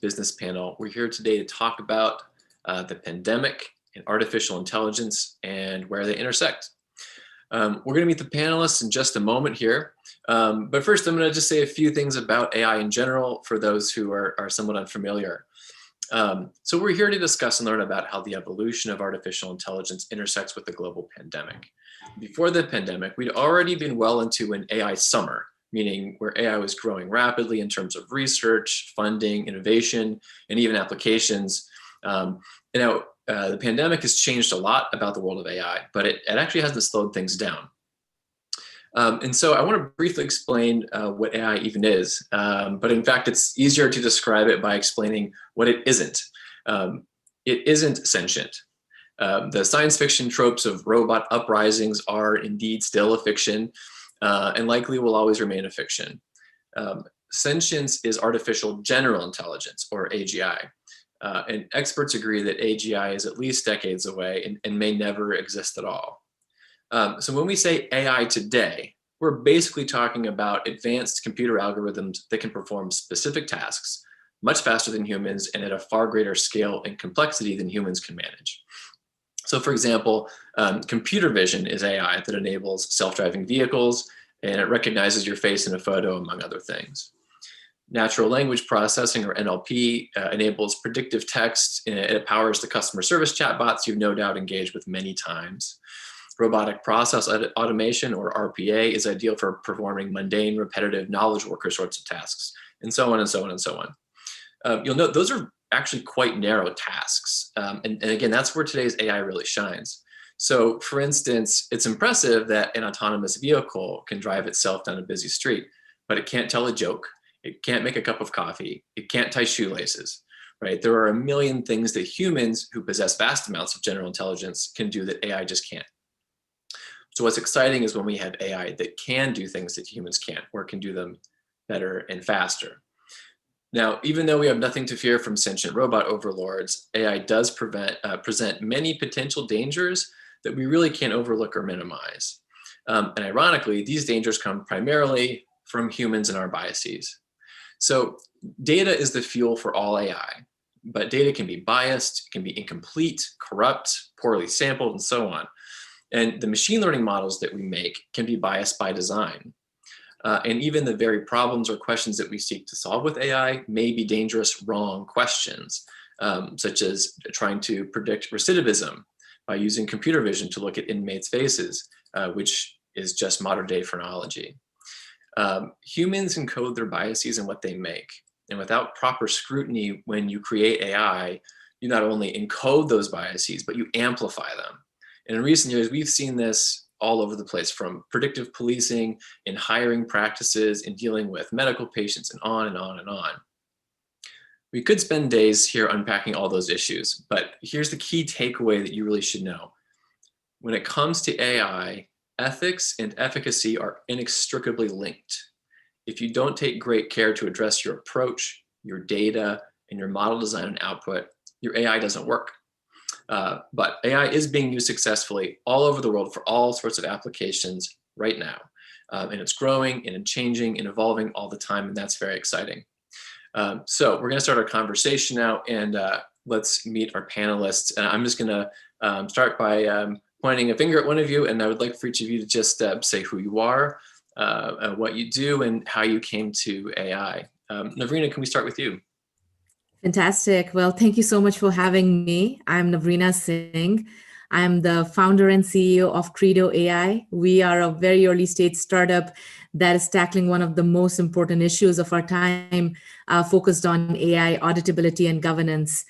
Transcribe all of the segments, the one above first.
business panel. We're here today to talk about the pandemic and artificial intelligence and where they intersect. We're going to meet the panelists in just a moment here. But first, I'm going to just say a few things about AI in general for those who are somewhat unfamiliar. So we're here to discuss and learn about how the evolution of artificial intelligence intersects with the global pandemic. Before the pandemic, we'd already been well into an AI summer, meaning where AI was growing rapidly in terms of research, funding, innovation, and even applications. The pandemic has changed a lot about the world of AI, but it actually hasn't slowed things down. And so I want to briefly explain what AI even is, but in fact, it's easier to describe it by explaining what it isn't. It isn't sentient. The science fiction tropes of robot uprisings are indeed still a fiction, and likely will always remain a fiction. Sentience is artificial general intelligence, or AGI. And experts agree that AGI is at least decades away and may never exist at all. So when we say AI today, we're basically talking about advanced computer algorithms that can perform specific tasks much faster than humans and at a far greater scale and complexity than humans can manage. So for example, computer vision is AI that enables self-driving vehicles, and it recognizes your face in a photo, among other things. Natural language processing, or NLP, enables predictive text. It powers the customer service chatbots you've no doubt engaged with many times. Robotic process automation, or RPA, is ideal for performing mundane, repetitive knowledge worker sorts of tasks, and so on and so on and so on. You'll note those are actually quite narrow tasks. And again, that's where today's AI really shines. So for instance, it's impressive that an autonomous vehicle can drive itself down a busy street, but it can't tell a joke. It can't make a cup of coffee. It can't tie shoelaces, right? There are a million things that humans who possess vast amounts of general intelligence can do that AI just can't. So what's exciting is when we have AI that can do things that humans can't, or can do them better and faster. Now, even though we have nothing to fear from sentient robot overlords, AI does present many potential dangers that we really can't overlook or minimize. And ironically, these dangers come primarily from humans and our biases. So data is the fuel for all AI, but data can be biased, can be incomplete, corrupt, poorly sampled, and so on. And the machine learning models that we make can be biased by design. And even the very problems or questions that we seek to solve with AI may be dangerous, wrong questions, such as trying to predict recidivism by using computer vision to look at inmates' faces, which is just modern day phrenology. Humans encode their biases in what they make. And without proper scrutiny, when you create AI, you not only encode those biases, but you amplify them. And in recent years, we've seen this all over the place, from predictive policing, in hiring practices, in dealing with medical patients, and on and on and on. We could spend days here unpacking all those issues, but here's the key takeaway that you really should know. When it comes to AI, ethics and efficacy are inextricably linked. If you don't take great care to address your approach, your data, and your model design and output, your AI doesn't work. But AI is being used successfully all over the world for all sorts of applications right now. And it's growing and changing and evolving all the time, and that's very exciting. So we're going to start our conversation now, and let's meet our panelists. I'm just going to start by pointing a finger at one of you, and I would like for each of you to just say who you are, what you do, and how you came to AI. Navrina, can we start with you? Fantastic. Well, thank you so much for having me. I'm Navrina Singh. I'm the founder and CEO of Credo AI. We are a very early stage startup that is tackling one of the most important issues of our time, focused on AI auditability and governance.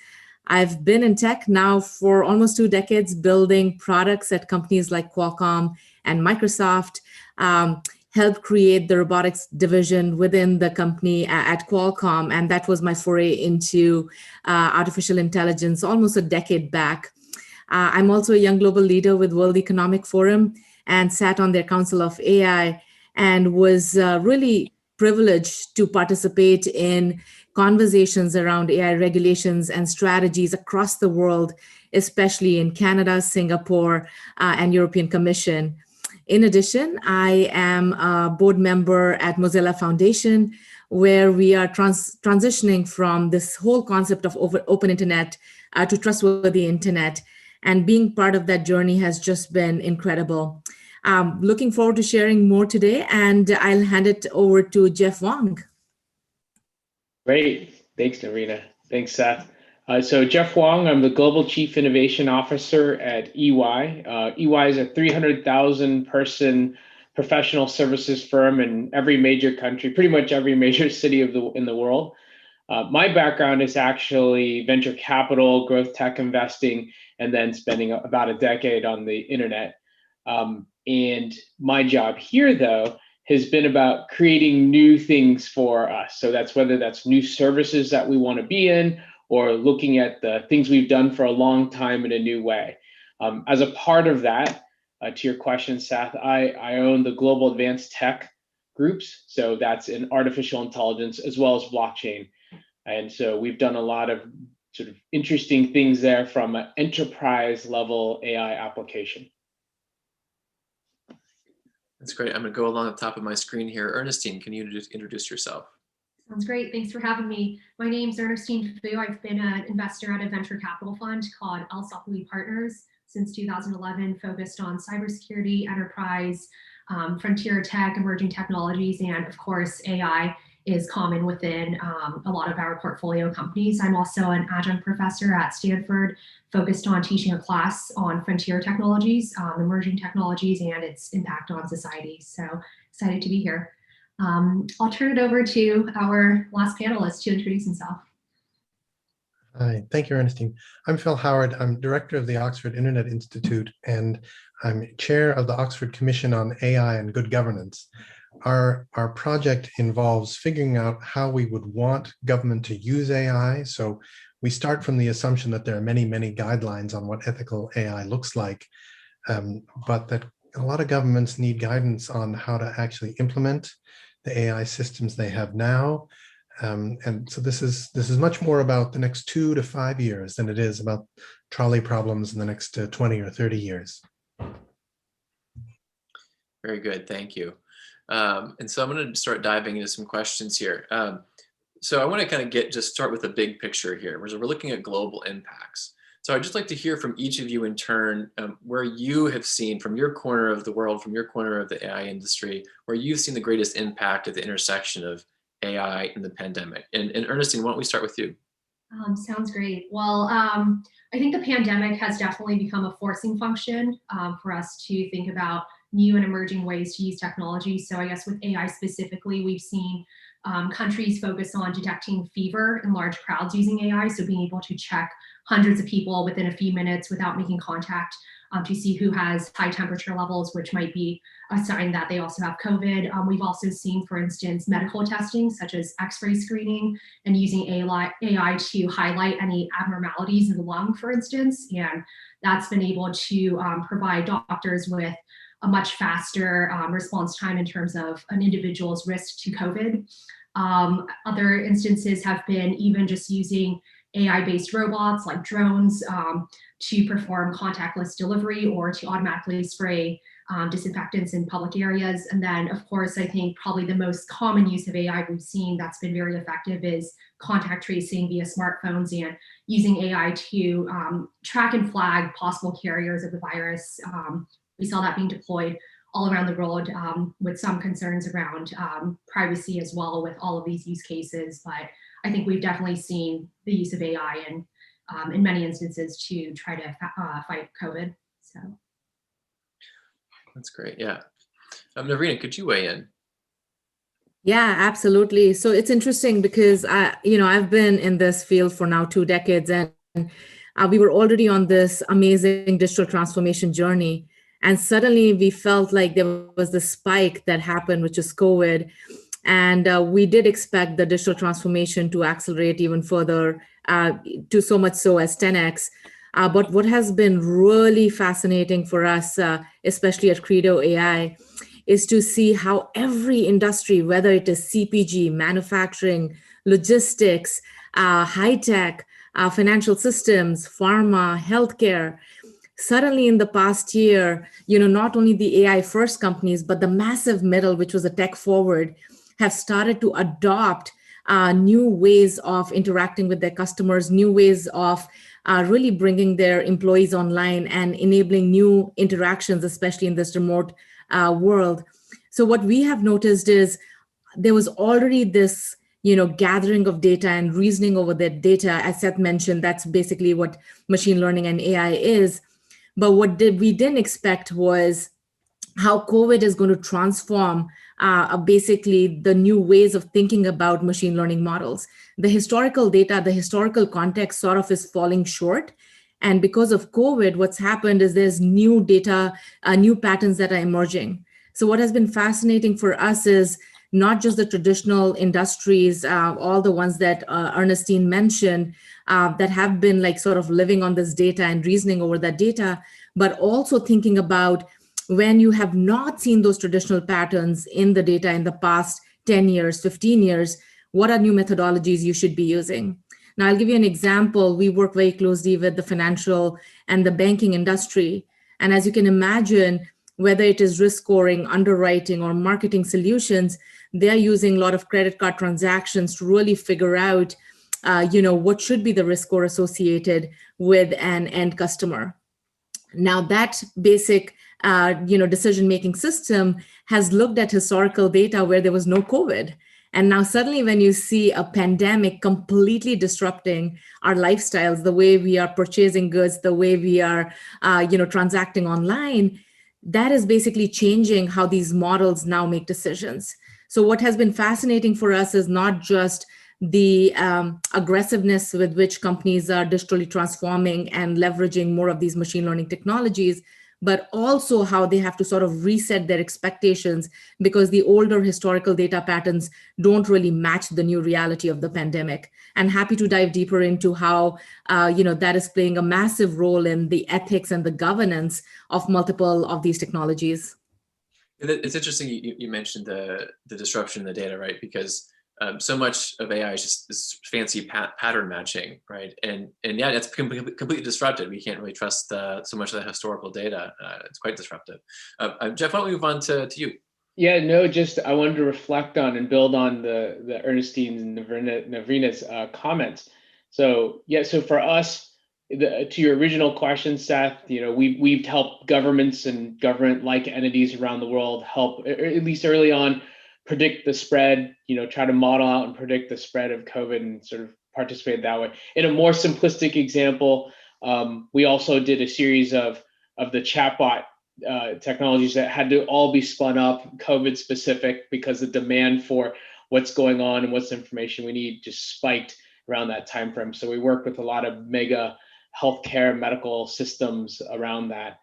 I've been in tech now for almost 2 decades, building products at companies like Qualcomm and Microsoft, helped create the robotics division within the company at Qualcomm. And that was my foray into artificial intelligence almost a decade back. I'm also a young global leader with World Economic Forum and sat on their Council of AI, and was really privileged to participate in conversations around AI regulations and strategies across the world, especially in Canada, Singapore, and European Commission. In addition, I am a board member at Mozilla Foundation, where we are transitioning from this whole concept of open internet to trustworthy internet. And being part of that journey has just been incredible. Looking forward to sharing more today, and I'll hand it over to Jeff Wong. Great. Thanks, Narina. Thanks, Seth. So Jeff Wong, I'm the Global Chief Innovation Officer at EY. EY is a 300,000 person professional services firm in every major country, pretty much every major city in the world. My background is actually venture capital, growth tech investing, and then spending about a decade on the internet. And my job here, though, has been about creating new things for us. So that's whether that's new services that we want to be in, or looking at the things we've done for a long time in a new way. As a part of that, to your question, Seth, I own the Global Advanced Tech groups. So that's in artificial intelligence as well as blockchain. And so we've done a lot of sort of interesting things there from an enterprise level AI application. That's great. I'm going to go along the top of my screen here. Ernestine, can you introduce yourself? Sounds great. Thanks for having me. My name's Ernestine Fu. I've been an investor at a venture capital fund called Alsop Louie Partners since 2011, focused on cybersecurity, enterprise, frontier tech, emerging technologies, and of course, AI is common within a lot of our portfolio companies. I'm also an adjunct professor at Stanford, focused on teaching a class on frontier technologies, emerging technologies, and its impact on society. So excited to be here. I'll turn it over to our last panelist to introduce himself. Hi, thank you, Ernestine. I'm Phil Howard. I'm director of the Oxford Internet Institute, and I'm chair of the Oxford Commission on AI and Good Governance. Our project involves figuring out how we would want government to use AI. So we start from the assumption that there are many, many guidelines on what ethical AI looks like, but that a lot of governments need guidance on how to actually implement the AI systems they have now. And so this is much more about the next 2 to 5 years than it is about trolley problems in the next 20 or 30 years. Very good, thank you. And so I'm going to start diving into some questions here. So I want to kind of start with a big picture here, where we're looking at global impacts. So I'd just like to hear from each of you in turn, where you have seen from your corner of the world, from your corner of the AI industry, where you've seen the greatest impact at the intersection of AI and the pandemic. And Ernestine, why don't we start with you? Sounds great. Well, I think the pandemic has definitely become a forcing function for us to think about new and emerging ways to use technology. So I guess with AI specifically, we've seen countries focus on detecting fever in large crowds using AI. So being able to check hundreds of people within a few minutes without making contact to see who has high temperature levels, which might be a sign that they also have COVID. We've also seen, for instance, medical testing, such as X-ray screening, and using AI to highlight any abnormalities in the lung, for instance. And that's been able to provide doctors with a much faster response time in terms of an individual's risk to COVID. Other instances have been even just using AI-based robots like drones to perform contactless delivery or to automatically spray disinfectants in public areas. And then, of course, I think probably the most common use of AI we've seen that's been very effective is contact tracing via smartphones and using AI to track and flag possible carriers of the virus. We saw that being deployed all around the world with some concerns around privacy as well with all of these use cases. But I think we've definitely seen the use of AI and in many instances to try to fight COVID. So that's great. Yeah. Narina, could you weigh in? Yeah, absolutely. So it's interesting because I've been in this field for now 2 decades, and we were already on this amazing digital transformation journey. And suddenly we felt like there was this spike that happened, which is COVID. And we did expect the digital transformation to accelerate even further, to so much so as 10x. But what has been really fascinating for us, especially at Credo AI, is to see how every industry, whether it is CPG, manufacturing, logistics, high tech, financial systems, pharma, healthcare, suddenly in the past year, not only the AI first companies, but the massive middle, which was a tech forward, have started to adopt new ways of interacting with their customers, new ways of really bringing their employees online and enabling new interactions, especially in this remote world. So what we have noticed is there was already this, gathering of data and reasoning over that data. As Seth mentioned, that's basically what machine learning and AI is. But what we didn't expect was how COVID is going to transform basically the new ways of thinking about machine learning models. The historical data, the historical context sort of is falling short. And because of COVID, what's happened is there's new data, new patterns that are emerging. So what has been fascinating for us is not just the traditional industries, all the ones that Ernestine mentioned, that have been like sort of living on this data and reasoning over that data, but also thinking about when you have not seen those traditional patterns in the data in the past 10 years, 15 years, what are new methodologies you should be using? Now, I'll give you an example. We work very closely with the financial and the banking industry. And as you can imagine, whether it is risk scoring, underwriting, or marketing solutions, they're using a lot of credit card transactions to really figure out, what should be the risk score associated with an end customer. Now, that basic, decision-making system has looked at historical data where there was no COVID. And now suddenly when you see a pandemic completely disrupting our lifestyles, the way we are purchasing goods, the way we are, transacting online, that is basically changing how these models now make decisions. So what has been fascinating for us is not just the aggressiveness with which companies are digitally transforming and leveraging more of these machine learning technologies, but also how they have to sort of reset their expectations because the older historical data patterns don't really match the new reality of the pandemic. And happy to dive deeper into how that is playing a massive role in the ethics and the governance of multiple of these technologies. It's interesting you mentioned the disruption in the data, right? Because so much of AI is just this fancy pattern matching, right? And yeah, it's completely disrupted. We can't really trust so much of the historical data. It's quite disruptive. Jeff, why don't we move on to you? Yeah, no, just I wanted to reflect on and build on the Ernestine and Navrina's comments. So yeah, so for us, to your original question, Seth, we've helped governments and government-like entities around the world help, at least early on, predict the spread, try to model out and predict the spread of COVID and sort of participate that way. In a more simplistic example, we also did a series of the chatbot technologies that had to all be spun up COVID specific because the demand for what's going on and what's information we need just spiked around that time frame. So we work with a lot of mega healthcare medical systems around that.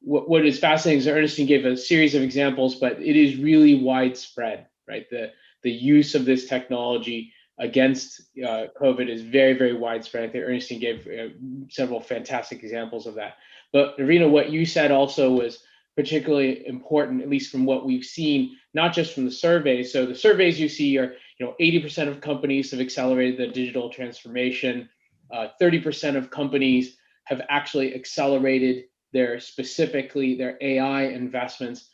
What is fascinating is Ernestine gave a series of examples, but it is really widespread, right? The use of this technology against COVID is very, very widespread. I think Ernestine gave several fantastic examples of that. But Navrina, what you said also was particularly important, at least from what we've seen, not just from the surveys. So the surveys you see are, 80% of companies have accelerated their digital transformation. 30% of companies have actually accelerated specifically their AI investments.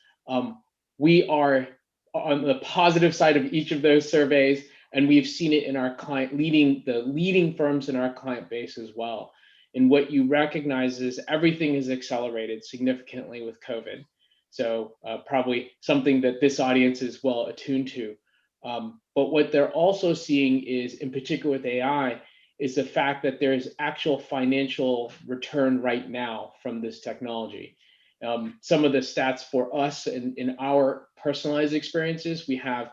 We are on the positive side of each of those surveys, and we've seen it in our leading firms in our client base as well. And what you recognize is everything has accelerated significantly with COVID. So probably something that this audience is well attuned to. But what they're also seeing is, in particular with AI, is the fact that there is actual financial return right now from this technology. Some of the stats for us in our personalized experiences, we have,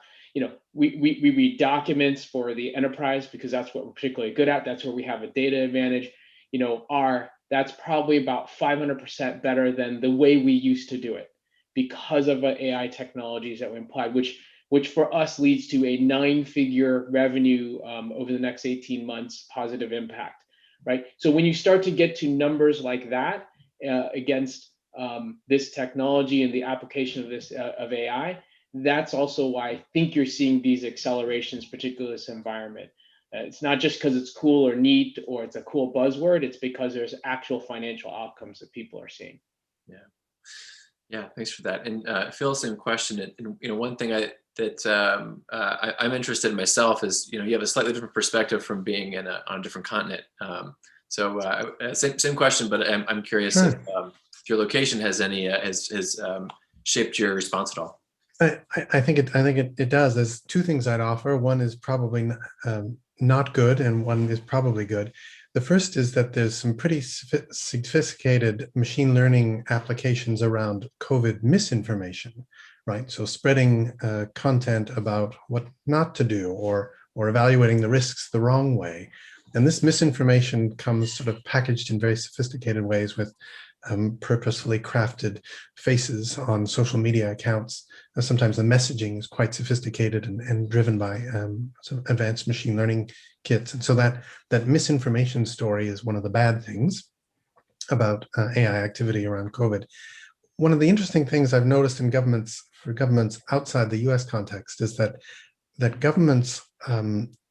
we read documents for the enterprise because that's what we're particularly good at. That's where we have a data advantage. That's probably about 500% better than the way we used to do it because of AI technologies that we applied, which for us leads to a 9-figure revenue over the next 18 months positive impact, right? So when you start to get to numbers like that against this technology and the application of of AI, that's also why I think you're seeing these accelerations, particularly this environment. It's not just because it's cool or neat or it's a cool buzzword, it's because there's actual financial outcomes that people are seeing. Yeah. Yeah, thanks for that. And Phil, same question. And one thing I'm interested in myself is, you have a slightly different perspective from being on a different continent. Same question, but I'm curious Sure. if your location has any has shaped your response at all. I think it does. There's two things I'd offer. One is probably not good, and one is probably good. The first is that there's some pretty sophisticated machine learning applications around COVID misinformation, right? So spreading content about what not to do, or evaluating the risks the wrong way. And this misinformation comes sort of packaged in very sophisticated ways with purposefully crafted faces on social media accounts. Sometimes the messaging is quite sophisticated and driven by some advanced machine learning kits. And so that misinformation story is one of the bad things about AI activity around COVID. One of the interesting things I've noticed in governments outside the US context is that governments,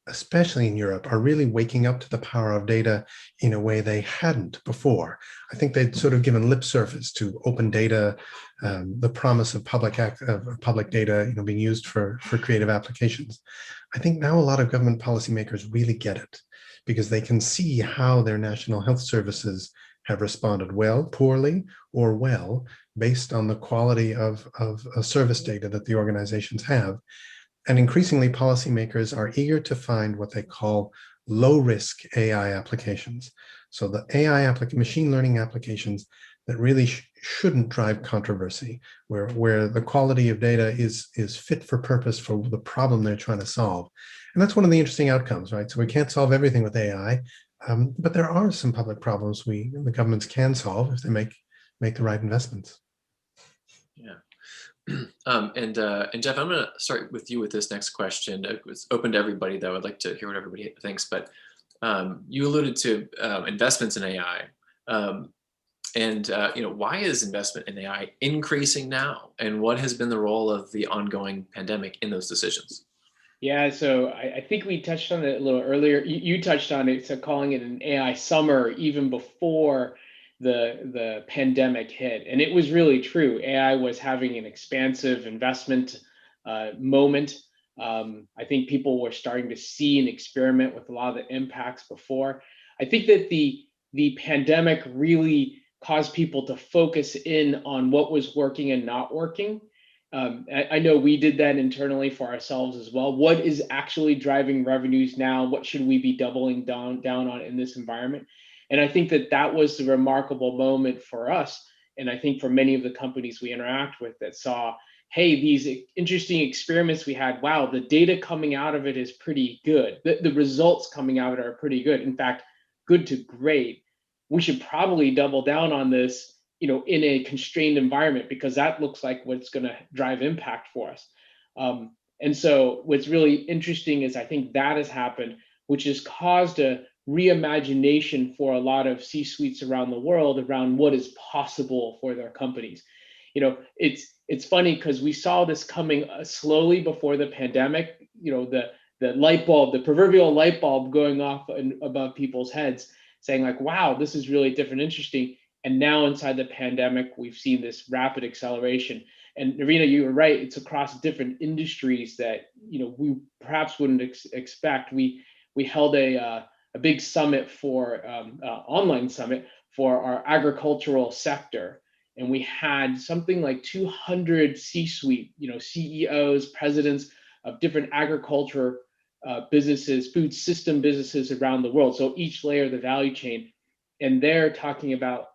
especially in Europe, are really waking up to the power of data in a way they hadn't before. I think they'd sort of given lip service to open data, the promise of public data, being used for creative applications. I think now a lot of government policymakers really get it, because they can see how their national health services have responded well, poorly, or well, based on the quality of service data that the organizations have. And increasingly, policymakers are eager to find what they call low-risk AI applications. So the machine learning applications that really shouldn't drive controversy, where the quality of data is fit for purpose for the problem they're trying to solve. And that's one of the interesting outcomes, right? So we can't solve everything with AI, but there are some public problems the governments can solve if they make the right investments. Yeah. And Jeff, I'm going to start with you with this next question. It's open to everybody, though. I'd like to hear what everybody thinks. But you alluded to investments in AI, why is investment in AI increasing now? And what has been the role of the ongoing pandemic in those decisions? Yeah, so I think we touched on it a little earlier. You touched on it, so calling it an AI summer even before the pandemic hit. And it was really true. AI was having an expansive investment moment. I think people were starting to see and experiment with a lot of the impacts before. I think that the pandemic really caused people to focus in on what was working and not working. I know we did that internally for ourselves as well. What is actually driving revenues now? What should we be doubling down on in this environment? And I think that was a remarkable moment for us. And I think for many of the companies we interact with that saw, hey, these interesting experiments we had, wow, the data coming out of it is pretty good. The results coming out are pretty good. In fact, good to great. We should probably double down on this, in a constrained environment, because that looks like what's going to drive impact for us. And so what's really interesting is I think that has happened, which has caused a reimagination for a lot of C-suites around the world around what is possible for their companies. It's funny because we saw this coming slowly before the pandemic, the light bulb, the proverbial light bulb going off above people's heads, saying like, wow, this is really different, interesting. And now inside the pandemic, we've seen this rapid acceleration. And Narina, you were right, it's across different industries that we perhaps wouldn't expect. We held a big summit for online summit for our agricultural sector. And we had something like 200 C-suite, CEOs, presidents of different agriculture businesses, food system businesses around the world. So each layer of the value chain. And they're talking about,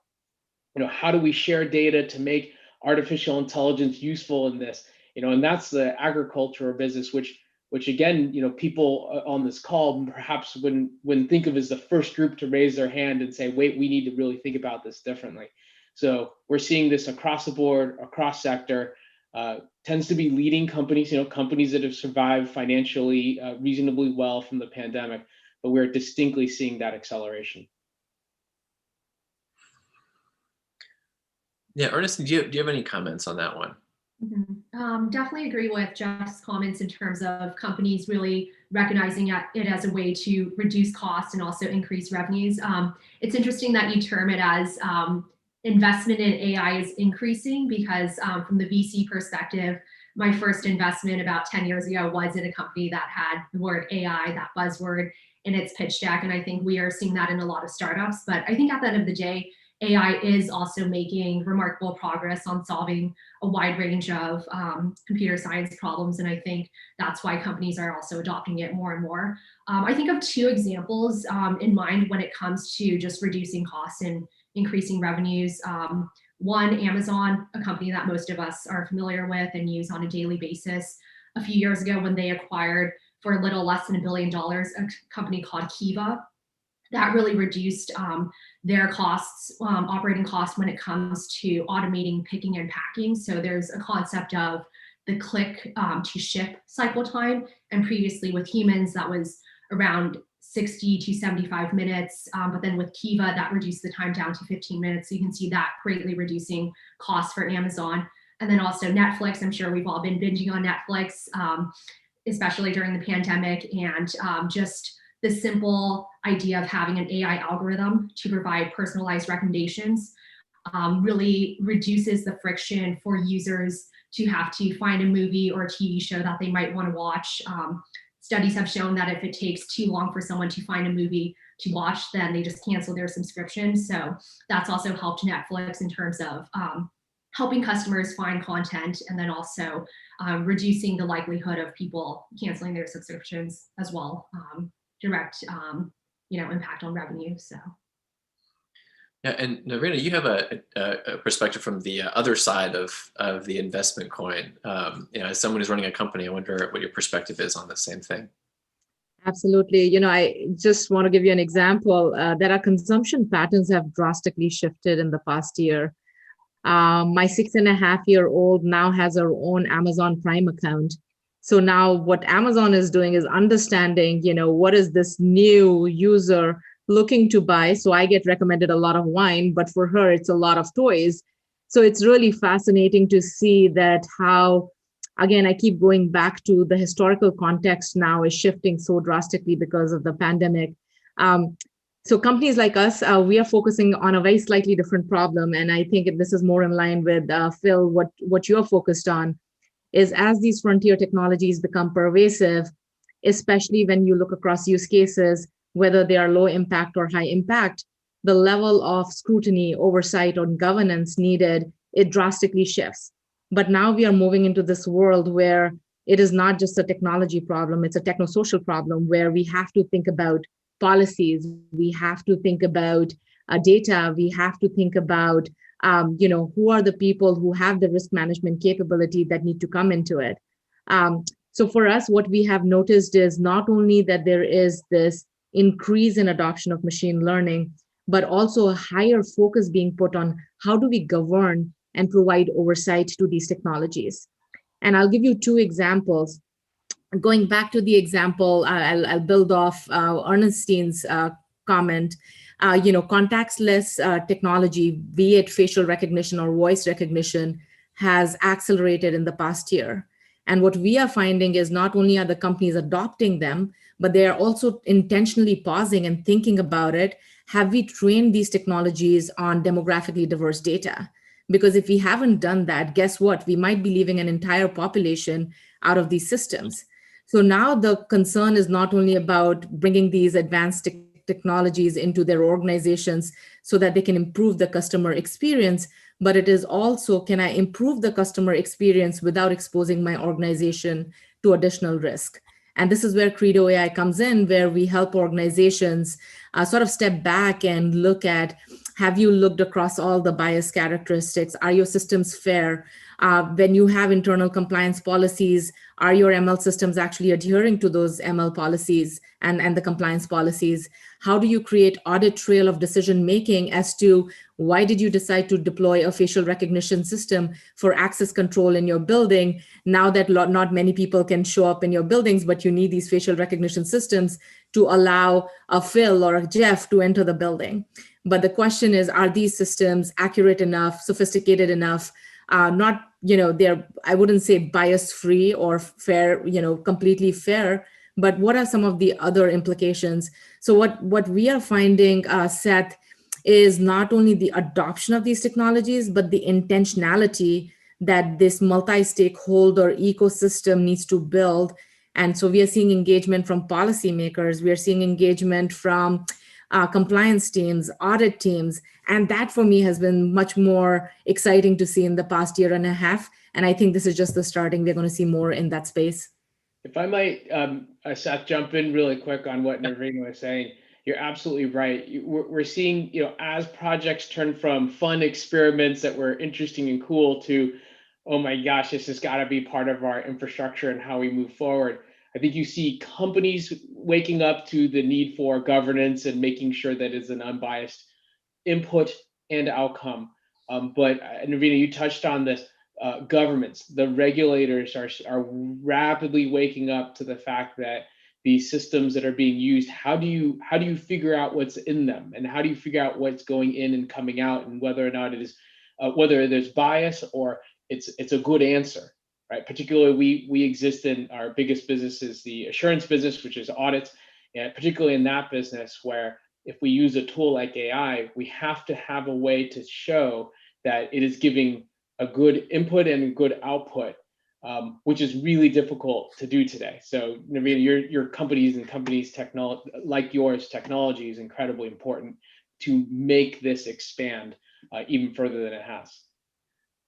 how do we share data to make artificial intelligence useful in this? And that's the agriculture business, which again, people on this call perhaps wouldn't think of as the first group to raise their hand and say, wait, we need to really think about this differently. So we're seeing this across the board, across sector, tends to be leading companies, companies that have survived financially reasonably well from the pandemic, but we're distinctly seeing that acceleration. Yeah, Ernestine, do you have any comments on that one? Mm-hmm. Definitely agree with Jeff's comments in terms of companies really recognizing it as a way to reduce costs and also increase revenues. It's interesting that you term it as investment in AI is increasing because from the VC perspective, my first investment about 10 years ago was in a company that had the word AI, that buzzword, in its pitch deck. And I think we are seeing that in a lot of startups. But I think at the end of the day, AI is also making remarkable progress on solving a wide range of computer science problems. And I think that's why companies are also adopting it more and more. I think of two examples in mind when it comes to just reducing costs and increasing revenues. One, Amazon, a company that most of us are familiar with and use on a daily basis. A few years ago, when they acquired for a little less than $1 billion, a company called Kiva, that really reduced their costs, operating costs when it comes to automating picking and packing. So there's a concept of the click to ship cycle time. And previously with humans, that was around 60 to 75 minutes. But then with Kiva, that reduced the time down to 15 minutes. So you can see that greatly reducing costs for Amazon. And then also Netflix. I'm sure we've all been binging on Netflix, especially during the pandemic. And just the simple idea of having an AI algorithm to provide personalized recommendations really reduces the friction for users to have to find a movie or a TV show that they might want to watch. Studies have shown that if it takes too long for someone to find a movie to watch, then they just cancel their subscription. So that's also helped Netflix in terms of helping customers find content, and then also reducing the likelihood of people canceling their subscriptions as well. Direct impact on revenue. So yeah, and Navrina, you have a perspective from the other side of the investment coin. As someone who's running a company, I wonder what your perspective is on the same thing. Absolutely. I just want to give you an example that our consumption patterns have drastically shifted in the past year. My 6.5-year-old now has her own Amazon Prime account. So now what Amazon is doing is understanding, what is this new user looking to buy? So I get recommended a lot of wine, but for her, it's a lot of toys. So it's really fascinating to see that how, again, I keep going back to the historical context now is shifting so drastically because of the pandemic. So companies like us, we are focusing on a very slightly different problem. And I think this is more in line with, Phil, what you're focused on. Is as these frontier technologies become pervasive, especially when you look across use cases, whether they are low impact or high impact, the level of scrutiny, oversight, or governance needed, it drastically shifts. But now we are moving into this world where it is not just a technology problem, it's a techno-social problem where we have to think about policies, we have to think about data, we have to think about who are the people who have the risk management capability that need to come into it. So for us, what we have noticed is not only that there is this increase in adoption of machine learning, but also a higher focus being put on how do we govern and provide oversight to these technologies. And I'll give you two examples. Going back to the example, I'll build off Ernestine's comment. Contactless technology, be it facial recognition or voice recognition, has accelerated in the past year. And what we are finding is not only are the companies adopting them, but they are also intentionally pausing and thinking about it. Have we trained these technologies on demographically diverse data? Because if we haven't done that, guess what? We might be leaving an entire population out of these systems. So now the concern is not only about bringing these advanced technologies into their organizations so that they can improve the customer experience, but it is also, can I improve the customer experience without exposing my organization to additional risk? And this is where Credo AI comes in, where we help organizations sort of step back and look at, have you looked across all the bias characteristics? Are your systems fair? When you have internal compliance policies, are your ML systems actually adhering to those ML policies and the compliance policies? How do you create audit trail of decision making as to why did you decide to deploy a facial recognition system for access control in your building now that not many people can show up in your buildings, but you need these facial recognition systems to allow a Phil or a Jeff to enter the building? But the question is, are these systems accurate enough, sophisticated enough? Not, they're, I wouldn't say bias free or fair, completely fair, but what are some of the other implications? So what we are finding, Seth, is not only the adoption of these technologies, but the intentionality that this multi-stakeholder ecosystem needs to build. And so we are seeing engagement from policymakers, we are seeing engagement from compliance teams, audit teams. And that for me has been much more exciting to see in the past year and a half. And I think this is just the starting. We're going to see more in that space. If I might, Seth, jump in really quick on what Navrina was saying. You're absolutely right. We're seeing, as projects turn from fun experiments that were interesting and cool to, oh my gosh, this has got to be part of our infrastructure and how we move forward. I think you see companies waking up to the need for governance and making sure that it's an unbiased input and outcome. But Navrina, you touched on this. Governments, the regulators are rapidly waking up to the fact that these systems that are being used, how do you figure out what's in them, and how do you figure out what's going in and coming out, and whether or not it is whether there's bias or it's a good answer, right? Particularly, we exist in our biggest business is the assurance business, which is audits, and particularly in that business where if we use a tool like AI, we have to have a way to show that it is giving a good input and a good output, which is really difficult to do today. So, Navrina, your companies technology like yours, technology is incredibly important to make this expand even further than it has.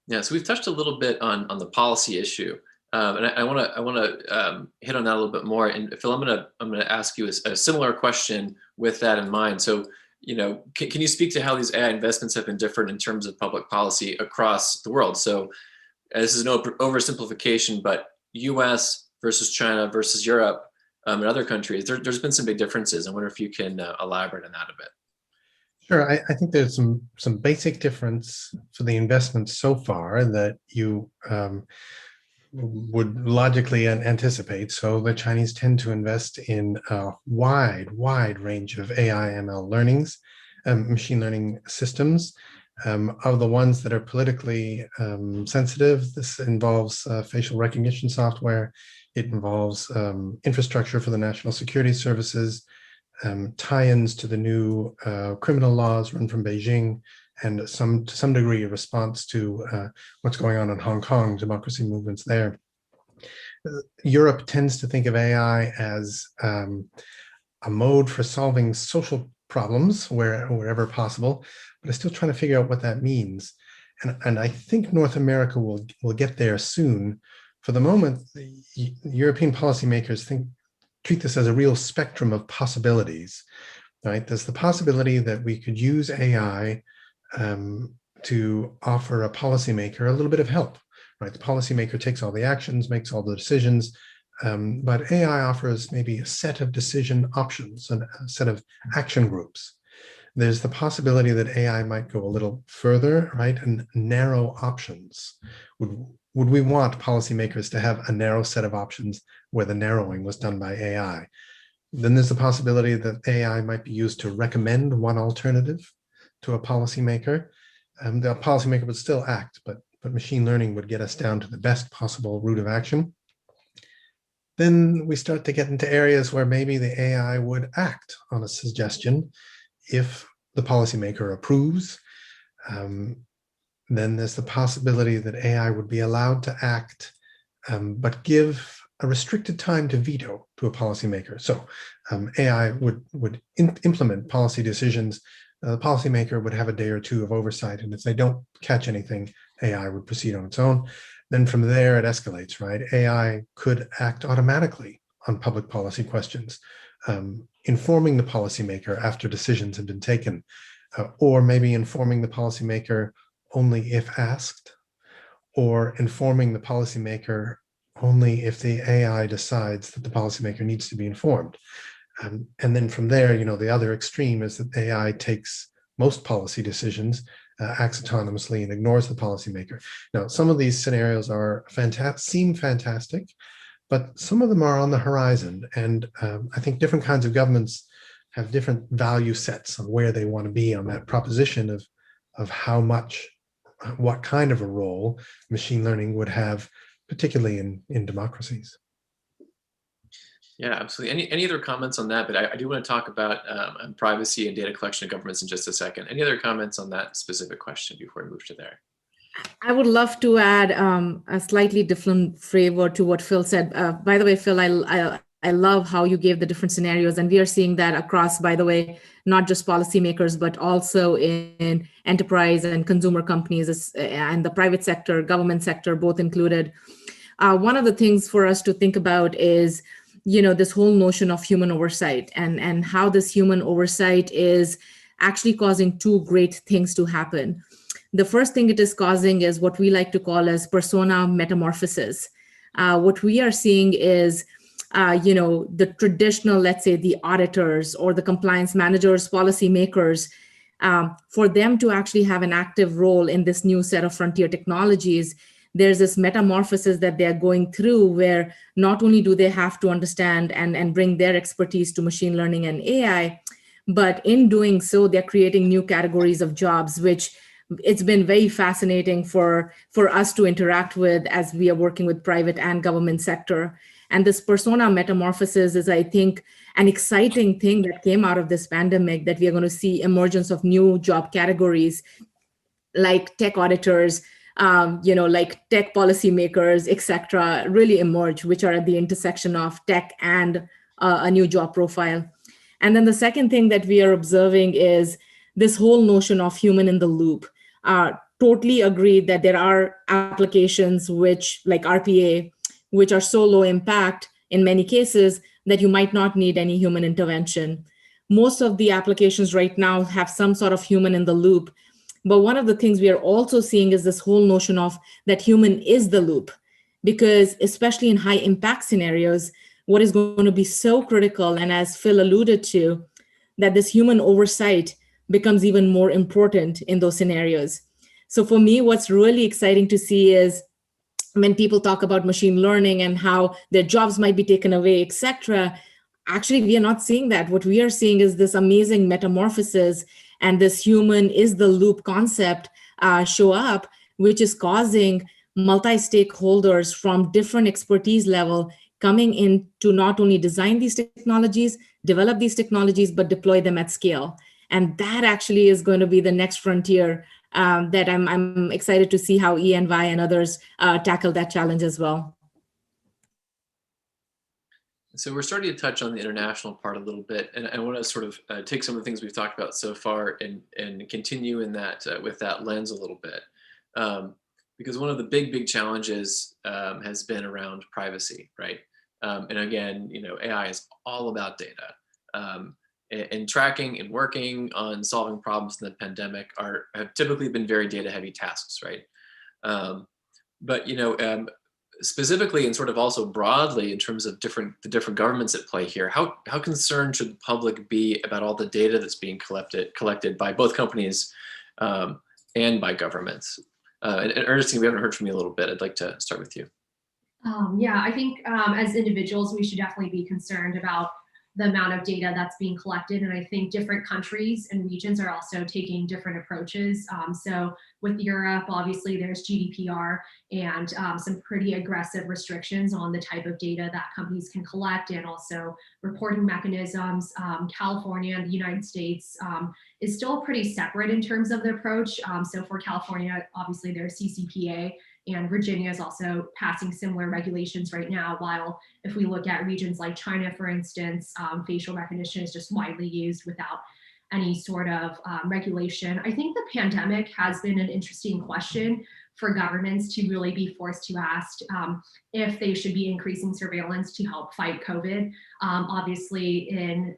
Yeah, so we've touched a little bit on the policy issue, and I want to hit on that a little bit more. And Phil, I'm gonna ask you a similar question with that in mind. So, can you speak to how these AI investments have been different in terms of public policy across the world? So this is no oversimplification, but US versus China versus Europe and other countries, there's been some big differences. I wonder if you can elaborate on that a bit. Sure, I think there's some basic difference for the investments so far that you would logically anticipate. So the Chinese tend to invest in a wide range of AI ML learnings, machine learning systems. Of the ones that are politically sensitive, this involves facial recognition software. It involves infrastructure for the national security services, tie-ins to the new criminal laws run from Beijing, and to some degree a response to what's going on in Hong Kong, democracy movements there. Europe tends to think of AI as a mode for solving social problems wherever possible, but is still trying to figure out what that means. And I think North America will get there soon. For the moment, the European policymakers treat this as a real spectrum of possibilities, right? There's the possibility that we could use AI to offer a policymaker a little bit of help, right? The policymaker takes all the actions, makes all the decisions, but AI offers maybe a set of decision options and a set of action groups. There's the possibility that AI might go a little further, right? And narrow options. Would we want policymakers to have a narrow set of options where the narrowing was done by AI? Then there's the possibility that AI might be used to recommend one alternative to a policymaker. The policymaker would still act, but machine learning would get us down to the best possible route of action. Then we start to get into areas where maybe the AI would act on a suggestion if the policymaker approves. Then there's the possibility that AI would be allowed to act, but give a restricted time to veto to a policymaker. So AI would implement policy decisions. The policymaker would have a day or two of oversight, and if they don't catch anything, AI would proceed on its own. Then from there, it escalates, right? AI could act automatically on public policy questions, informing the policymaker after decisions have been taken, or maybe informing the policymaker only if asked, or informing the policymaker only if the AI decides that the policymaker needs to be informed. And then from there, the other extreme is that AI takes most policy decisions, acts autonomously, and ignores the policymaker. Now, some of these scenarios seem fantastic, but some of them are on the horizon. And I think different kinds of governments have different value sets on where they want to be on that proposition of how much, what kind of a role machine learning would have, particularly in democracies. Yeah, absolutely. Any other comments on that? But I do want to talk about privacy and data collection of governments in just a second. Any other comments on that specific question before we move to there? I would love to add a slightly different flavor to what Phil said. By the way, Phil, I love how you gave the different scenarios, and we are seeing that across, by the way, not just policymakers, but also in enterprise and consumer companies and the private sector, government sector, both included. One of the things for us to think about is, this whole notion of human oversight and how this human oversight is actually causing two great things to happen. The first thing it is causing is what we like to call as persona metamorphosis. What we are seeing is, the traditional, let's say, the auditors or the compliance managers, policymakers, for them to actually have an active role in this new set of frontier technologies, there's this metamorphosis that they're going through where not only do they have to understand and bring their expertise to machine learning and AI, but in doing so, they're creating new categories of jobs, which it's been very fascinating for us to interact with as we are working with private and government sector. And this persona metamorphosis is, I think, an exciting thing that came out of this pandemic, that we are going to see emergence of new job categories like tech auditors, like tech policymakers, et cetera, really emerge, which are at the intersection of tech and a new job profile. And then the second thing that we are observing is this whole notion of human in the loop. Totally agree that there are applications which, like RPA, which are so low impact in many cases that you might not need any human intervention. Most of the applications right now have some sort of human in the loop. But one of the things we are also seeing is this whole notion of that human is the loop, because especially in high impact scenarios, what is going to be so critical, and as Phil alluded to, that this human oversight becomes even more important in those scenarios. So for me, what's really exciting to see is when people talk about machine learning and how their jobs might be taken away, et cetera, actually, we are not seeing that. What we are seeing is this amazing metamorphosis and this human is the loop concept show up, which is causing multi-stakeholders from different expertise level coming in to not only design these technologies, develop these technologies, but deploy them at scale. And that actually is going to be the next frontier that I'm excited to see how E&Y and others tackle that challenge as well. So we're starting to touch on the international part a little bit, and I want to sort of take some of the things we've talked about so far and continue in that with that lens a little bit, because one of the big challenges has been around privacy, right? And again, AI is all about data, and tracking and working on solving problems in the pandemic have typically been very data heavy tasks, right? But specifically and sort of also broadly in terms of the different governments at play here, how concerned should the public be about all the data that's being collected by both companies and by governments? And Ernestine, we haven't heard from you a little bit. I'd like to start with you. Yeah, I think as individuals, we should definitely be concerned about the amount of data that's being collected. And I think different countries and regions are also taking different approaches. So with Europe, obviously there's GDPR and some pretty aggressive restrictions on the type of data that companies can collect and also reporting mechanisms. California and the United States is still pretty separate in terms of the approach. So for California, obviously there's CCPA, and Virginia is also passing similar regulations right now, while if we look at regions like China, for instance, facial recognition is just widely used without any sort of regulation. I think the pandemic has been an interesting question for governments to really be forced to ask if they should be increasing surveillance to help fight COVID. Obviously, in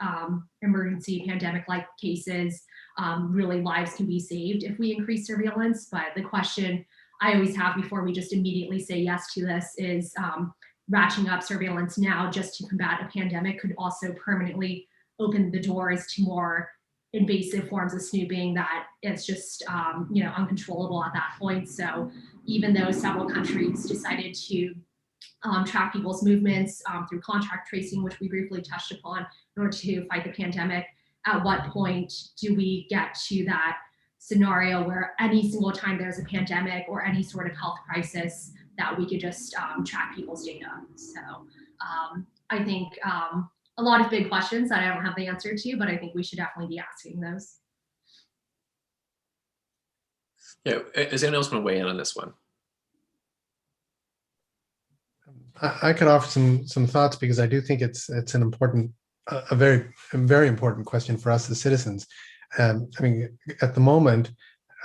emergency pandemic-like cases, really lives can be saved if we increase surveillance. But the question I always have before we just immediately say yes to this is ratcheting up surveillance now just to combat a pandemic could also permanently open the doors to more invasive forms of snooping that it's just uncontrollable at that point. So even though several countries decided to track people's movements through contact tracing, which we briefly touched upon in order to fight the pandemic, at what point do we get to that scenario where any single time there's a pandemic or any sort of health crisis that we could just track people's data? So I think, a lot of big questions that I don't have the answer to, but I think we should definitely be asking those. Yeah, does anyone else want to weigh in on this one? I could offer some thoughts, because I do think it's an important, a very important question for us as citizens. I mean, at the moment,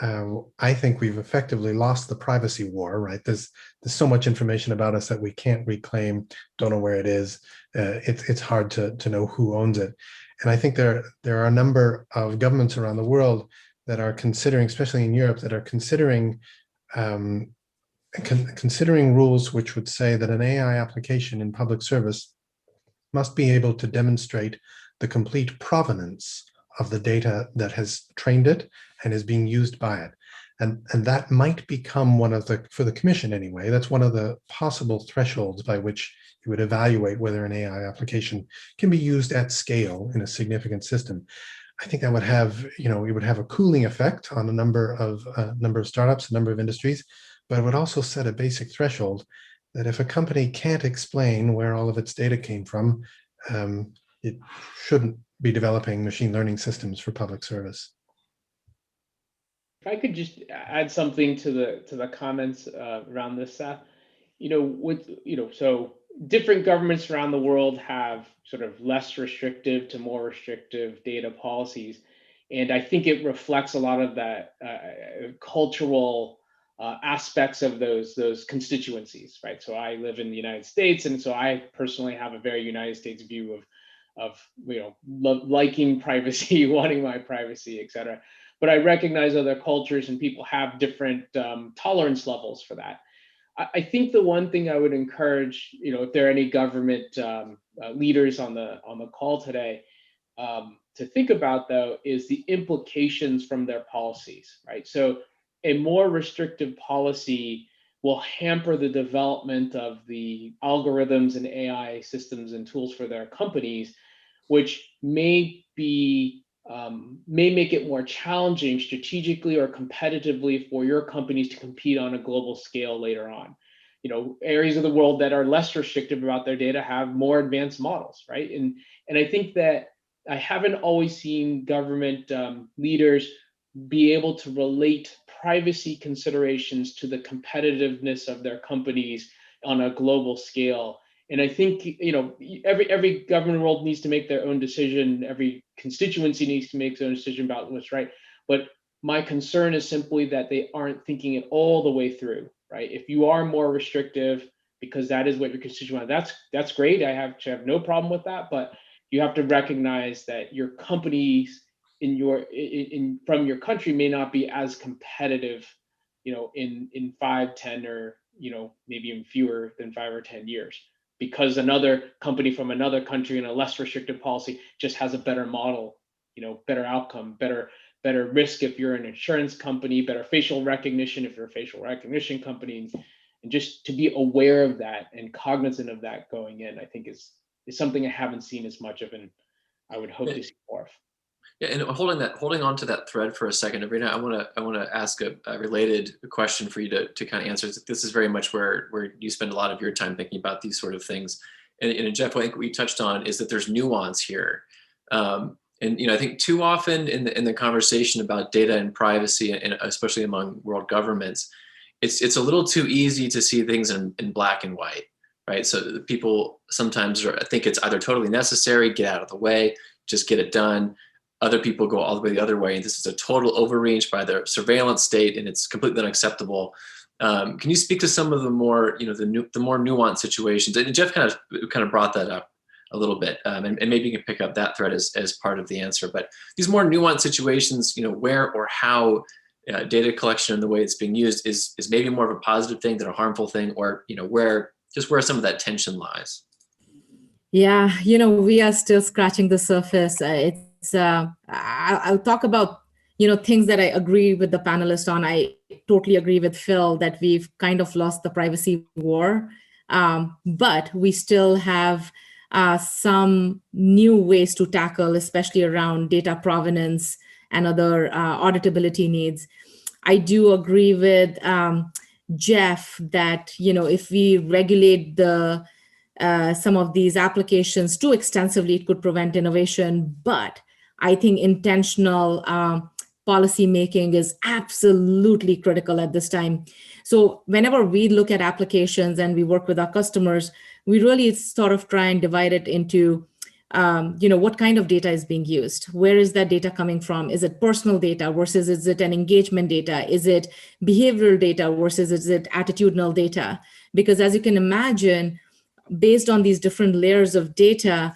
I think we've effectively lost the privacy war, right? There's so much information about us that we can't reclaim, don't know where it is. It's hard to know who owns it. And I think there are a number of governments around the world that are considering, especially in Europe, that are considering rules which would say that an AI application in public service must be able to demonstrate the complete provenance of the data that has trained it and is being used by it. And that might become one of the, for the commission anyway, that's one of the possible thresholds by which you would evaluate whether an AI application can be used at scale in a significant system. I think that would have, it would have a cooling effect on a number of startups, a number of industries, but it would also set a basic threshold that if a company can't explain where all of its data came from, it shouldn't be developing machine learning systems for public service. If I could just add something to the comments around this, Seth, so different governments around the world have sort of less restrictive to more restrictive data policies, and I think it reflects a lot of that cultural aspects of those constituencies, right? So I live in the United States, and so I personally have a very United States view of liking privacy, wanting my privacy, et cetera. But I recognize other cultures and people have different tolerance levels for that. I think the one thing I would encourage, if there are any government leaders on the call today, to think about, though, is the implications from their policies, right? So a more restrictive policy will hamper the development of the algorithms and AI systems and tools for their companies, which may make it more challenging strategically or competitively for your companies to compete on a global scale later on. Areas of the world that are less restrictive about their data have more advanced models, right? And I think that I haven't always seen government leaders be able to relate privacy considerations to the competitiveness of their companies on a global scale. And I think, every government world needs to make their own decision. Every constituency needs to make their own decision about what's right. But my concern is simply that they aren't thinking it all the way through, right? If you are more restrictive, because that is what your constituent wants, that's great. I have no problem with that. But you have to recognize that your companies from your country may not be as competitive, in 5, 10, or maybe even fewer than 5 or 10 years. Because another company from another country in a less restrictive policy just has a better model, better outcome, better risk if you're an insurance company, better facial recognition if you're a facial recognition company, and just to be aware of that and cognizant of that going in, I think is something I haven't seen as much of, and I would hope to see more of. Yeah, and holding on to that thread for a second, Arena, I want to ask a related question for you to kind of answer. This is very much where you spend a lot of your time thinking about these sort of things. And Jeff, I think what we touched on is that there's nuance here. And I think too often in the conversation about data and privacy, and especially among world governments, it's a little too easy to see things in black and white, right? So people sometimes think it's either totally necessary, get out of the way, just get it done. Other people go all the way the other way, and this is a total overreach by the surveillance state, and it's completely unacceptable. Can you speak to some of the more, the more nuanced situations? And Jeff kind of brought that up a little bit, and maybe you can pick up that thread as part of the answer. But these more nuanced situations, where or how data collection and the way it's being used is maybe more of a positive thing than a harmful thing, or where some of that tension lies. Yeah, we are still scratching the surface. I'll talk about, things that I agree with the panelists on. I totally agree with Phil that we've kind of lost the privacy war, but we still have some new ways to tackle, especially around data provenance and other auditability needs. I do agree with Jeff that, if we regulate the some of these applications too extensively, it could prevent innovation. But I think intentional policy making is absolutely critical at this time. So whenever we look at applications and we work with our customers, we really sort of try and divide it into what kind of data is being used? Where is that data coming from? Is it personal data versus is it an engagement data? Is it behavioral data versus is it attitudinal data? Because as you can imagine, based on these different layers of data,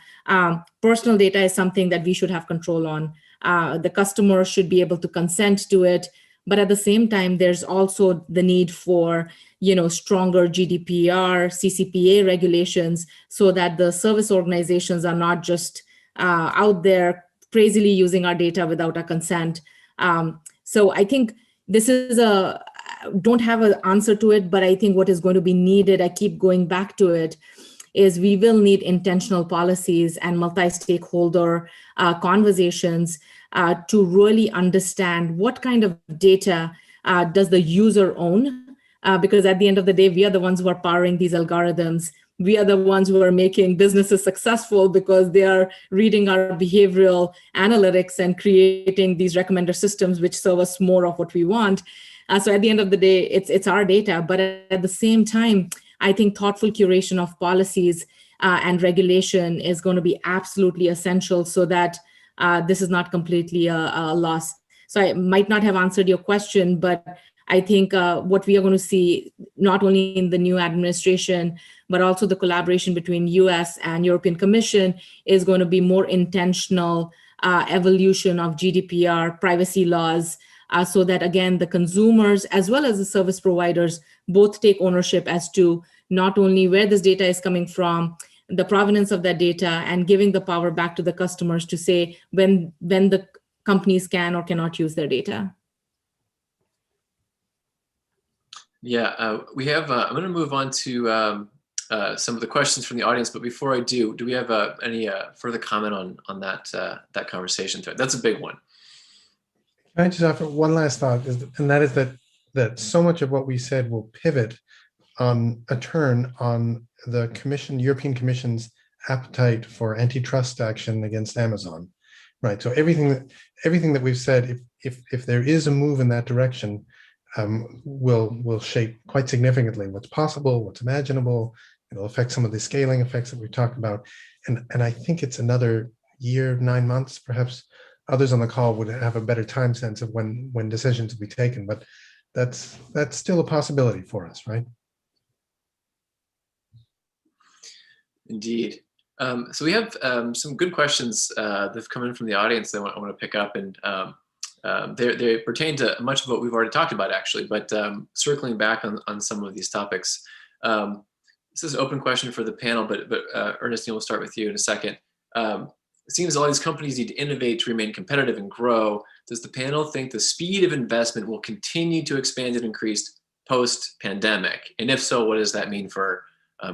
personal data is something that we should have control on. The customer should be able to consent to it. But at the same time, there's also the need for stronger GDPR, CCPA regulations, so that the service organizations are not just out there crazily using our data without our consent. So I think this is don't have an answer to it, but I think what is going to be needed, I keep going back to it, is we will need intentional policies and multi-stakeholder conversations to really understand what kind of data does the user own. Because at the end of the day, we are the ones who are powering these algorithms. We are the ones who are making businesses successful because they are reading our behavioral analytics and creating these recommender systems which serve us more of what we want. So at the end of the day, it's our data. But at the same time, I think thoughtful curation of policies and regulation is going to be absolutely essential so that this is not completely a loss. So I might not have answered your question, but I think what we are going to see, not only in the new administration, but also the collaboration between US and European Commission, is going to be more intentional evolution of GDPR, privacy laws, so that, again, the consumers as well as the service providers both take ownership as to not only where this data is coming from, the provenance of that data, and giving the power back to the customers to say when the companies can or cannot use their data. Yeah, we have, I'm going to move on to some of the questions from the audience, but before I do we have any further comment on that conversation thread? That's a big one. Can I just offer one last thought, and that is that so much of what we said will pivot on a turn on the European Commission's appetite for antitrust action against Amazon, right? So everything that we've said, if there is a move in that direction, will shape quite significantly what's possible, what's imaginable. It'll affect some of the scaling effects that we've talked about, and I think it's another year, 9 months, perhaps. Others on the call would have a better time sense of when decisions will be taken, but that's still a possibility for us, right? Indeed. So we have some good questions that have come in from the audience that I want to pick up, and they pertain to much of what we've already talked about, actually, but circling back on some of these topics. This is an open question for the panel, but Ernestine, we'll start with you in a second. It seems all these companies need to innovate to remain competitive and grow. Does the panel think the speed of investment will continue to expand and increase post-pandemic? And if so, what does that mean for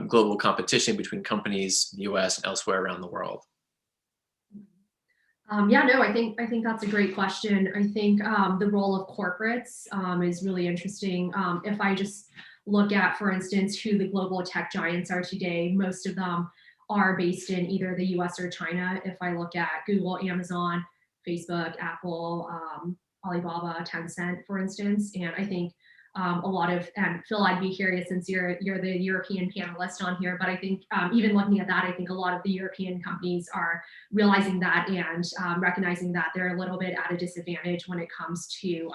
global competition between companies in the US and elsewhere around the world? Yeah, no, I think that's a great question. I think the role of corporates is really interesting. If I just look at, for instance, who the global tech giants are today, most of them are based in either the US or China. If I look at Google, Amazon, Facebook, Apple, Alibaba, Tencent, for instance, and I think a lot of, and Phil, I'd be curious since you're the European panelist on here, but I think even looking at that, I think a lot of the European companies are realizing that and recognizing that they're a little bit at a disadvantage when it comes to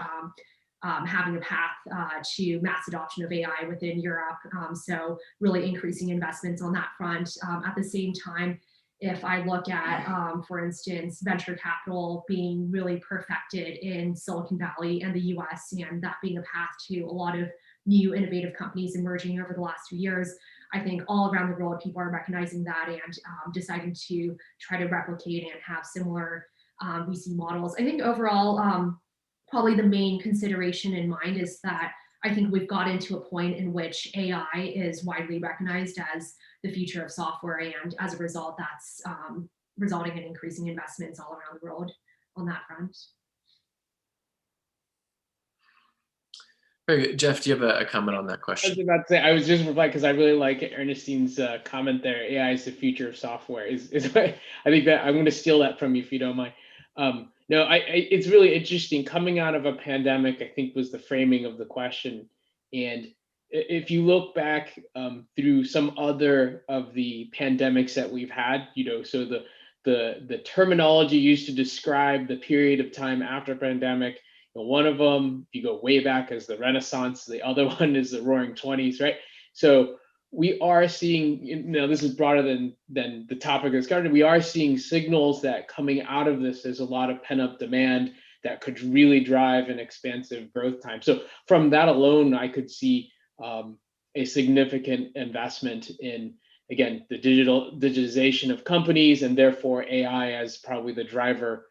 having a path to mass adoption of AI within Europe. So really increasing investments on that front. At the same time, if I look at, for instance, venture capital being really perfected in Silicon Valley and the US, and that being a path to a lot of new innovative companies emerging over the last few years, I think all around the world, people are recognizing that and deciding to try to replicate and have similar VC models. I think overall, probably the main consideration in mind is that I think we've got into a point in which AI is widely recognized as the future of software, and as a result, that's resulting in increasing investments all around the world on that front. Very good. Jeff, do you have a comment on that I was question? about to say, I was just replying because I really like Ernestine's comment there. AI is the future of software. I think that I'm going to steal that from you if you don't mind. No, it's really interesting. Coming out of a pandemic, I think was the framing of the question. And if you look back through some other of the pandemics that we've had, so the terminology used to describe the period of time after pandemic. One of them, if you go way back, is the Renaissance. The other one is the Roaring '20s, right? So we are seeing, this is broader than the topic of this garden. We are seeing signals that coming out of this, there's a lot of pent-up demand that could really drive an expansive growth time. So from that alone, I could see a significant investment in, again, the digitization of companies, and therefore AI as probably the driver,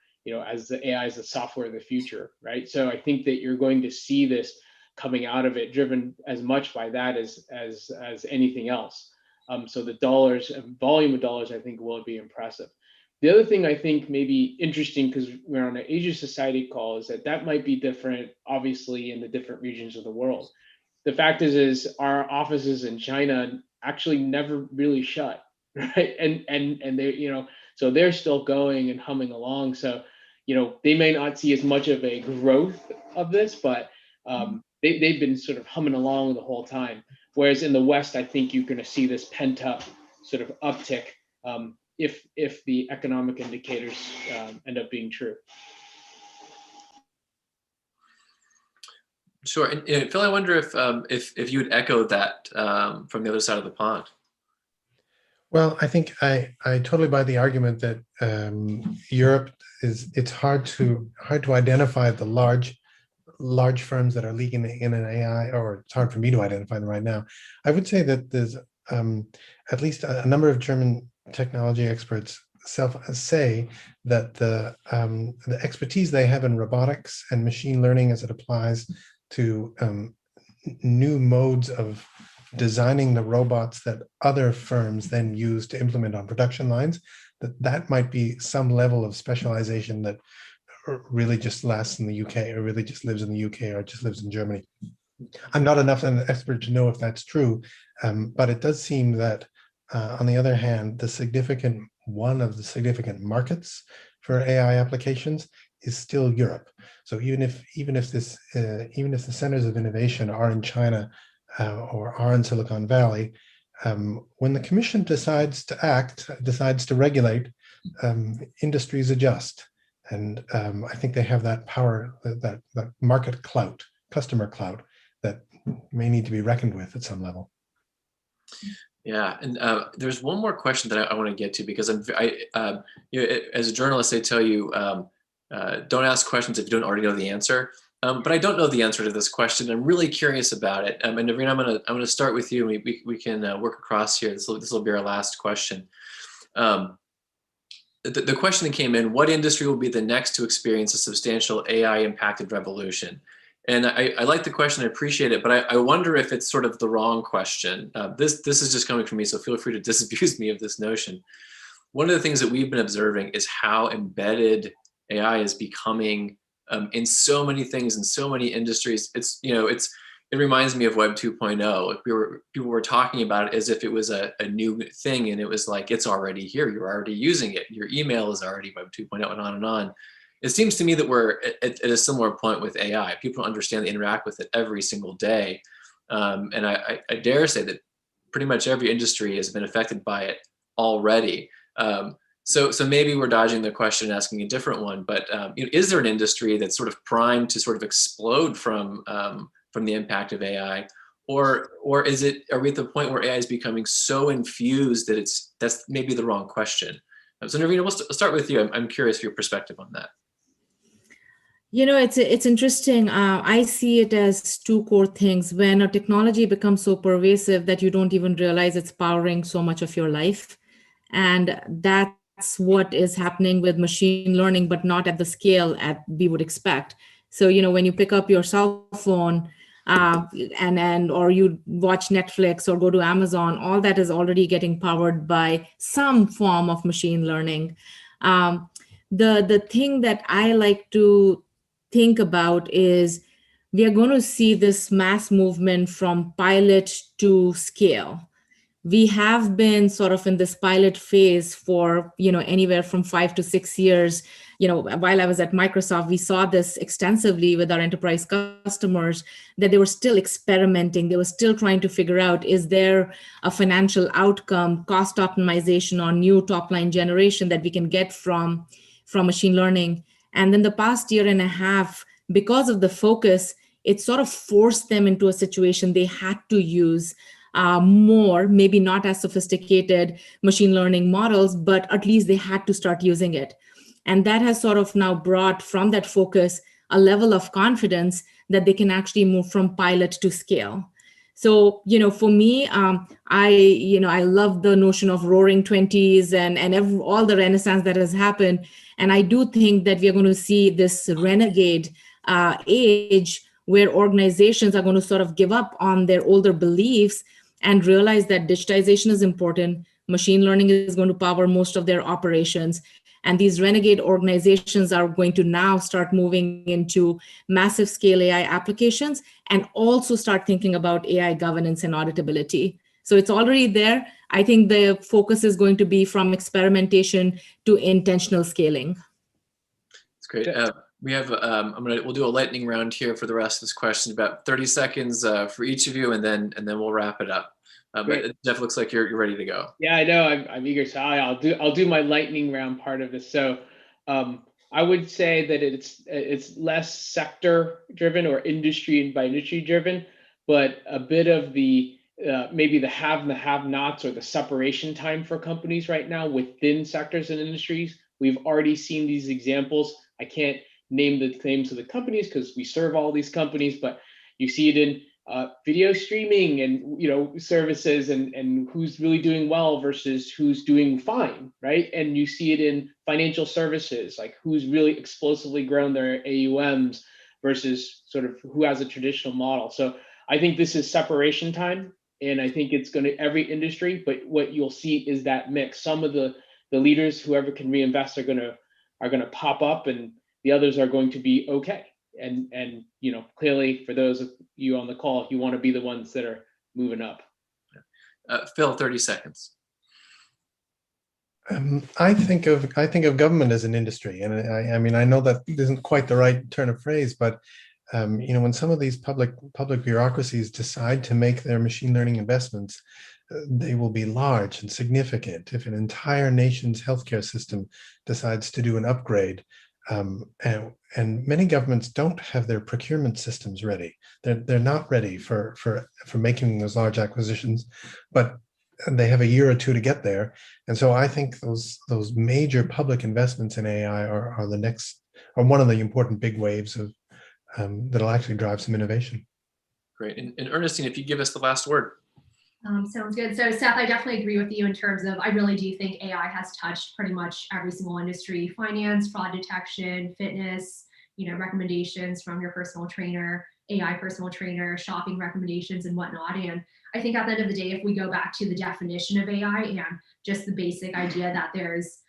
as the AI is the software of the future, right? So I think that you're going to see this coming out of it driven as much by that as anything else. So the volume of dollars, I think, will be impressive. The other thing I think may be interesting, because we're on an Asia Society call, is that might be different, obviously, in the different regions of the world. The fact is our offices in China actually never really shut, right? And they, so they're still going and humming along. So, they may not see as much of a growth of this, but they've been sort of humming along the whole time. Whereas in the West, I think you're going to see this pent up sort of uptick if the economic indicators end up being true. Sure. And Phil, I wonder if you would echo that from the other side of the pond. Well, I think I totally buy the argument that Europe it's hard to identify the large firms that are leaking in an AI, or it's hard for me to identify them right now. I would say that there's at least a number of German technology experts say that the expertise they have in robotics and machine learning as it applies to new modes of designing the robots that other firms then use to implement on production lines, that might be some level of specialization that really just lasts in the UK, or really just lives in the UK, or just lives in Germany. I'm not enough an expert to know if that's true, but it does seem that on the other hand, one of the significant markets for AI applications is still Europe. So even if the centers of innovation are in China or are in Silicon Valley, when the commission decides to regulate, industries adjust. And I think they have that power, that market clout, customer clout, that may need to be reckoned with at some level. Yeah, and there's one more question that I want to get to, because as a journalist, they tell you don't ask questions if you don't already know the answer. But I don't know the answer to this question. I'm really curious about it. And Navreen, I'm going to start with you. We can work across here. This will be our last question. The question that came in: what industry will be the next to experience a substantial AI-impacted revolution? And I like the question, I appreciate it, but I wonder if it's sort of the wrong question. This is just coming from me, so feel free to disabuse me of this notion. One of the things that we've been observing is how embedded AI is becoming in so many things, in so many industries. It reminds me of Web 2.0. People were talking about it as if it was a new thing, and it was like, it's already here. You're already using it. Your email is already Web 2.0, and on and on. It seems to me that we're at a similar point with AI. People understand, they interact with it every single day. And I dare say that pretty much every industry has been affected by it already. So maybe we're dodging the question, asking a different one, but is there an industry that's sort of primed to sort of explode from the impact of AI? Or are we at the point where AI is becoming so infused that that's maybe the wrong question? So Navreen, we'll start with you. I'm curious for your perspective on that. It's interesting. I see it as two core things. When a technology becomes so pervasive that you don't even realize it's powering so much of your life. And that's what is happening with machine learning, but not at the scale we would expect. So, when you pick up your cell phone or you watch Netflix or go to Amazon, all that is already getting powered by some form of machine learning. The thing that I like to think about is we are going to see this mass movement from pilot to scale. We have been sort of in this pilot phase for, anywhere from 5 to 6 years. While I was at Microsoft, we saw this extensively with our enterprise customers, that they were still experimenting. They were still trying to figure out, is there a financial outcome, cost optimization, or new top line generation that we can get from machine learning? And then the past year and a half, because of the focus, it sort of forced them into a situation they had to use more, maybe not as sophisticated machine learning models, but at least they had to start using it. And that has sort of now brought from that focus a level of confidence that they can actually move from pilot to scale. So, for me, I love the notion of roaring 20s and all the renaissance that has happened. And I do think that we are going to see this renegade age where organizations are going to sort of give up on their older beliefs and realize that digitization is important. Machine learning is going to power most of their operations. And these renegade organizations are going to now start moving into massive scale AI applications and also start thinking about AI governance and auditability. So it's already there. I think the focus is going to be from experimentation to intentional scaling. That's great. We have, we'll do a lightning round here for the rest of this question, about 30 seconds for each of you, and then we'll wrap it up. But Jeff, looks like you're ready to go. Yeah, I know. I'm eager. So I'll do my lightning round part of this. So I would say that it's less sector driven or industry and by industry driven, but a bit of the maybe the have and the have-nots, or the separation time for companies right now within sectors and industries. We've already seen these examples. I can't name the names of the companies because we serve all these companies, but you see it in video streaming and services, and who's really doing well versus who's doing fine, right? And you see it in financial services, like who's really explosively grown their AUMs versus sort of who has a traditional model. So I think this is separation time, and I think it's going to every industry. But what you'll see is that mix. Some of the leaders, whoever can reinvest, are going to pop up, and the others are going to be okay. And clearly for those of you on the call, you want to be the ones that are moving up. Phil, 30 seconds. I think of government as an industry, and I know that isn't quite the right turn of phrase, but when some of these public bureaucracies decide to make their machine learning investments, they will be large and significant. If an entire nation's healthcare system decides to do an upgrade, and many governments don't have their procurement systems ready. They're not ready for making those large acquisitions, but they have a year or two to get there. And so I think those major public investments in AI are the next, or one of the important big waves of that'll actually drive some innovation. Great. And Ernestine, if you give us the last word. Sounds good. So Seth, I definitely agree with you in terms of, I really do think AI has touched pretty much every single industry: finance, fraud detection, fitness, recommendations from your personal trainer, AI personal trainer, shopping recommendations and whatnot. And I think at the end of the day, if we go back to the definition of AI and just the basic idea that there's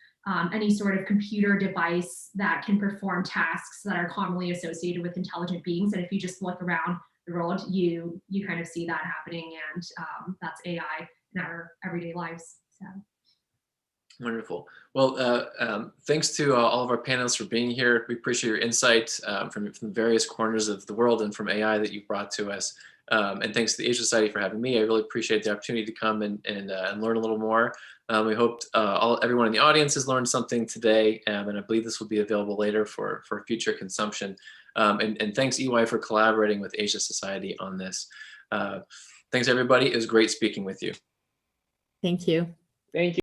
any sort of computer device that can perform tasks that are commonly associated with intelligent beings, and if you just look around the world, you kind of see that happening, and that's AI in our everyday lives. So. Wonderful. Well, thanks to all of our panelists for being here. We appreciate your insight from various corners of the world and from AI that you've brought to us. And thanks to the Asia Society for having me. I really appreciate the opportunity to come and learn a little more. We hope everyone in the audience has learned something today, and I believe this will be available later for future consumption. And thanks EY for collaborating with Asia Society on this. Thanks everybody. It was great speaking with you. Thank you. Thank you.